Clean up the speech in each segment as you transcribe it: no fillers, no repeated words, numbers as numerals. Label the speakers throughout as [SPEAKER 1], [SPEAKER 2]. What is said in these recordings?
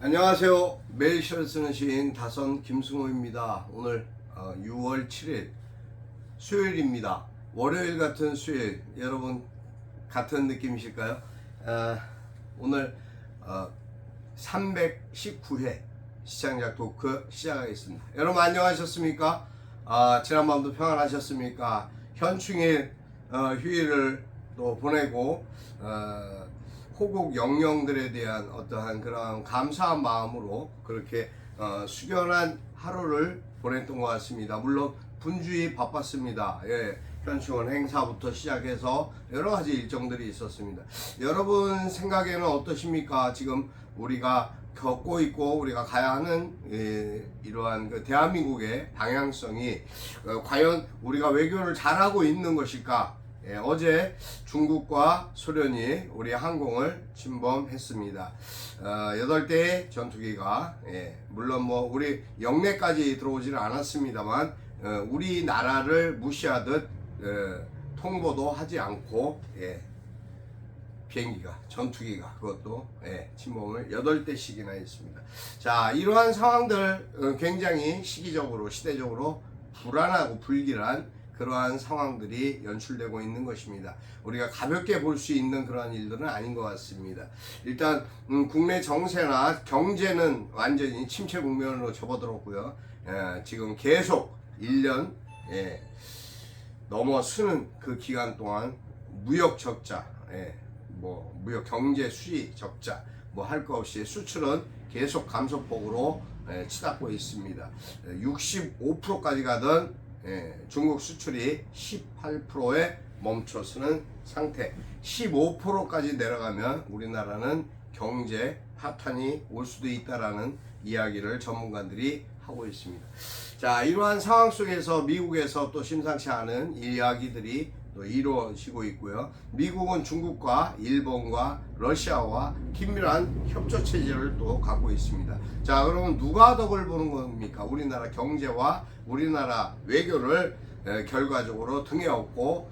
[SPEAKER 1] 안녕하세요. 매일 시를 쓰는 시인 다선 김승호입니다. 오늘 6월 7일 수요일입니다. 월요일 같은 수요일, 여러분 같은 느낌이실까요? 오늘 319회 시창작 토크 시작하겠습니다. 여러분 안녕하셨습니까? 지난밤도 평안하셨습니까? 현충일 휴일을 또 보내고 호국 영령들에 대한 어떠한 그런 감사한 마음으로 그렇게 숙연한 하루를 보냈던 것 같습니다. 물론 분주히 바빴습니다. 현충원 행사부터 시작해서 여러 가지 일정들이 있었습니다. 여러분 생각에는 어떠십니까? 지금 우리가 겪고 있고 우리가 가야 하는 이러한 그 대한민국의 방향성이 과연 우리가 외교를 잘하고 있는 것일까? 어제 중국과 소련이 우리 항공을 침범했습니다. 8대의 전투기가 물론 뭐 우리 영내까지 들어오지는 않았습니다만 우리나라를 무시하듯 통보도 하지 않고 비행기가 전투기가 그것도 침범을 8대씩이나 했습니다. 자, 이러한 상황들 굉장히 시기적으로 시대적으로 불안하고 불길한 그러한 상황들이 연출되고 있는 것입니다. 우리가 가볍게 볼 수 있는 그러한 일들은 아닌 것 같습니다. 일단 국내 정세나 경제는 완전히 침체 국면으로 접어들었고요. 지금 계속 1년 넘어서는 그 기간 동안 무역 적자, 무역 경제 수지 적자, 할 거 없이 수출은 계속 감소폭으로 치닫고 있습니다. 65%까지 가던 중국 수출이 18%에 멈춰서는 상태. 15%까지 내려가면 우리나라는 경제 파탄이 올 수도 있다라는 이야기를 전문가들이 하고 있습니다. 자, 이러한 상황 속에서 미국에서 또 심상치 않은 이야기들이 또 이루어지고 있고요. 미국은 중국과 일본과 러시아와 긴밀한 협조 체제를 또 갖고 있습니다. 자, 그러면 누가 덕을 보는 겁니까? 우리나라 경제와 우리나라 외교를 결과적으로 등에 업고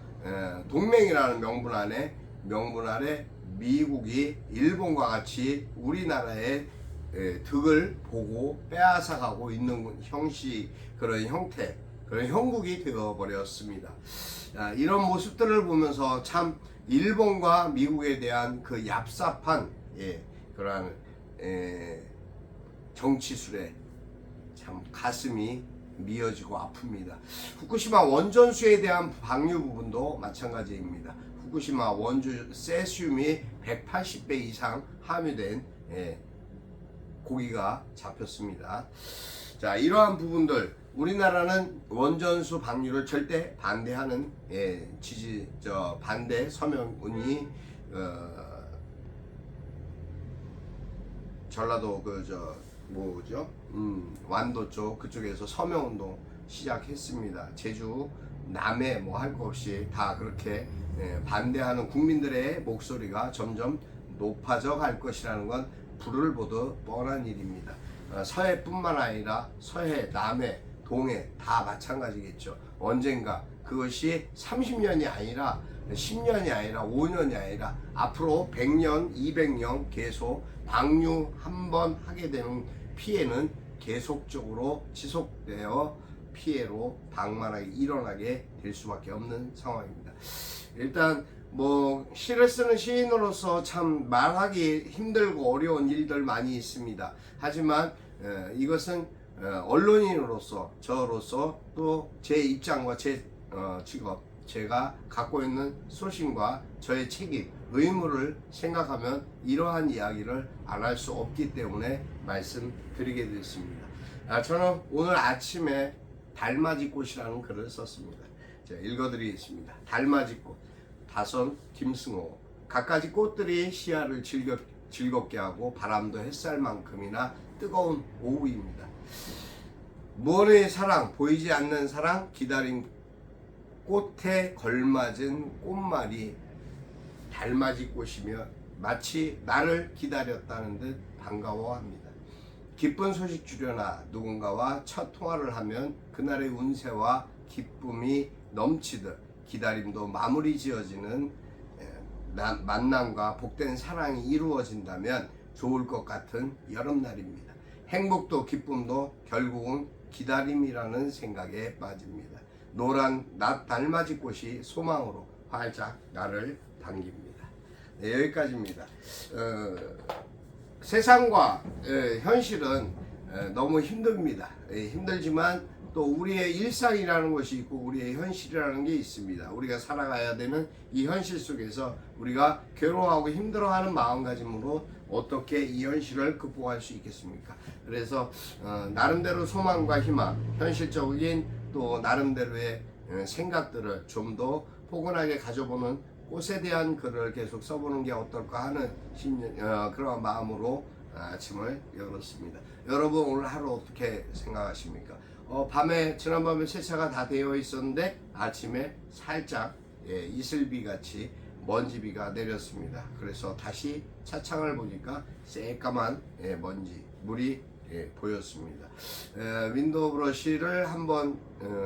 [SPEAKER 1] 동맹이라는 명분 아래 미국이 일본과 같이 우리나라의 득을 보고 빼앗아가고 있는 그런 형태, 그런 형국이 되어버렸습니다. 이런 모습들을 보면서 참 일본과 미국에 대한 그 얍삽한 그러한 정치술에 참 가슴이 미어지고 아픕니다. 후쿠시마 원전수에 대한 방류 부분도 마찬가지입니다. 후쿠시마 원주 세슘이 180배 이상 함유된 고기가 잡혔습니다. 자, 이러한 부분들 우리나라는 원전수 방류를 절대 반대하는 반대 서명이 전라도 완도 쪽 그쪽에서 서명운동 시작했습니다. 제주 남해 할 거 없이 다 그렇게 반대하는 국민들의 목소리가 점점 높아져 갈 것이라는 건 불을 보듯 뻔한 일입니다. 서해뿐만 아니라 서해, 남해, 동해 다 마찬가지겠죠. 언젠가 그것이 30년이 아니라 10년이 아니라 5년이 아니라 앞으로 100년, 200년 계속 방류 한 번 하게 되는 피해는 계속적으로 지속되어 피해로 방만하게 일어나게 될 수밖에 없는 상황입니다. 일단 시를 쓰는 시인으로서 참 말하기 힘들고 어려운 일들 많이 있습니다. 하지만 이것은 언론인으로서 저로서 또 제 입장과 제 직업, 제가 갖고 있는 소신과 저의 책임, 의무를 생각하면 이러한 이야기를 안 할 수 없기 때문에 말씀드리게 됐습니다. 저는 오늘 아침에 달맞이꽃이라는 글을 썼습니다. 제가 읽어드리겠습니다. 달맞이꽃, 다선 김승호. 갖가지 꽃들이 시야를 즐겁게 하고 바람도 햇살만큼이나 뜨거운 오후입니다. 무언의 사랑, 보이지 않는 사랑, 기다린 꽃에 걸맞은 꽃말이 달맞이꽃이며 마치 나를 기다렸다는 듯 반가워합니다. 기쁜 소식 주려나 누군가와 첫 통화를 하면 그날의 운세와 기쁨이 넘치듯 기다림도 마무리 지어지는 만남과 복된 사랑이 이루어진다면 좋을 것 같은 여름날입니다. 행복도 기쁨도 결국은 기다림이라는 생각에 빠집니다. 노란 낮 달맞이 꽃이 소망으로 활짝 나를 당깁니다. 네, 여기까지입니다. 세상과 현실은 너무 힘듭니다. 힘들지만 또 우리의 일상이라는 것이 있고 우리의 현실이라는 게 있습니다. 우리가 살아가야 되는 이 현실 속에서 우리가 괴로워하고 힘들어하는 마음가짐으로 어떻게 이 현실을 극복할 수 있겠습니까? 그래서 나름대로 소망과 희망, 현실적인 또 나름대로의 생각들을 좀 더 포근하게 가져보는 꽃에 대한 글을 계속 써보는 게 어떨까 하는 그런 마음으로 아침을 열었습니다. 여러분 오늘 하루 어떻게 생각하십니까? 지난밤에 세차가 다 되어 있었는데 아침에 살짝 이슬비 같이 먼지비가 내렸습니다. 그래서 다시 차창을 보니까 새까만 먼지 물이 보였습니다. 윈도우 브러쉬를 한번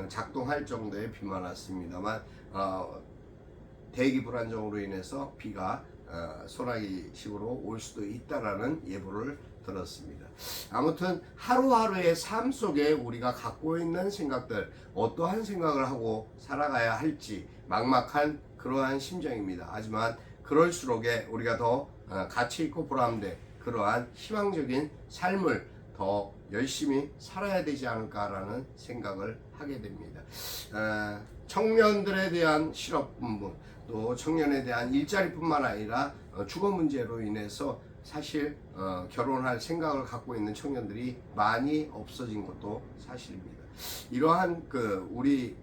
[SPEAKER 1] 작동할 정도의 비만 왔습니다만 대기 불안정으로 인해서 비가 소나기식으로 올 수도 있다라는 예보를 들었습니다. 아무튼 하루하루의 삶 속에 우리가 갖고 있는 생각들, 어떠한 생각을 하고 살아가야 할지 막막한 그러한 심정입니다. 하지만 그럴수록에 우리가 더 가치 있고 보람된 그러한 희망적인 삶을 더 열심히 살아야 되지 않을까라는 생각을 하게 됩니다. 청년들에 대한 실업분분, 또 청년에 대한 일자리뿐만 아니라 주거 문제로 인해서 사실 결혼할 생각을 갖고 있는 청년들이 많이 없어진 것도 사실입니다. 이러한 우리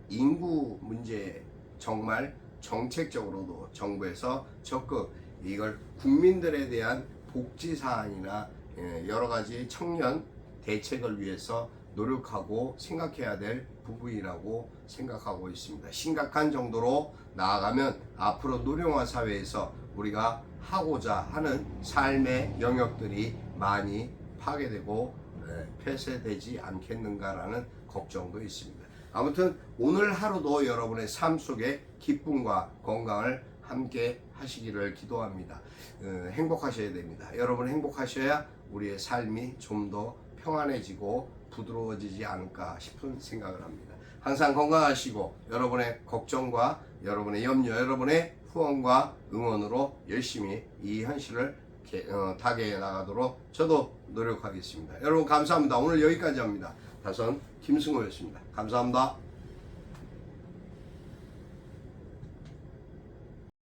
[SPEAKER 1] 인구 문제 정말 정책적으로도 정부에서 적극 이걸 국민들에 대한 복지 사안이나 여러 가지 청년 대책을 위해서 노력하고 생각해야 될 부분이라고 생각하고 있습니다. 심각한 정도로 나아가면 앞으로 노령화 사회에서 우리가 하고자 하는 삶의 영역들이 많이 파괴되고 폐쇄되지 않겠는가라는 걱정도 있습니다. 아무튼 오늘 하루도 여러분의 삶 속에 기쁨과 건강을 함께 하시기를 기도합니다. 행복하셔야 됩니다. 여러분 행복하셔야 우리의 삶이 좀 더 평안해지고 부드러워지지 않을까 싶은 생각을 합니다. 항상 건강하시고 여러분의 걱정과 여러분의 염려, 여러분의 후원과 응원으로 열심히 이 현실을 타개해 나가도록 저도 노력하겠습니다. 여러분 감사합니다. 오늘 여기까지 합니다. 다선 김승호였습니다. 감사합니다.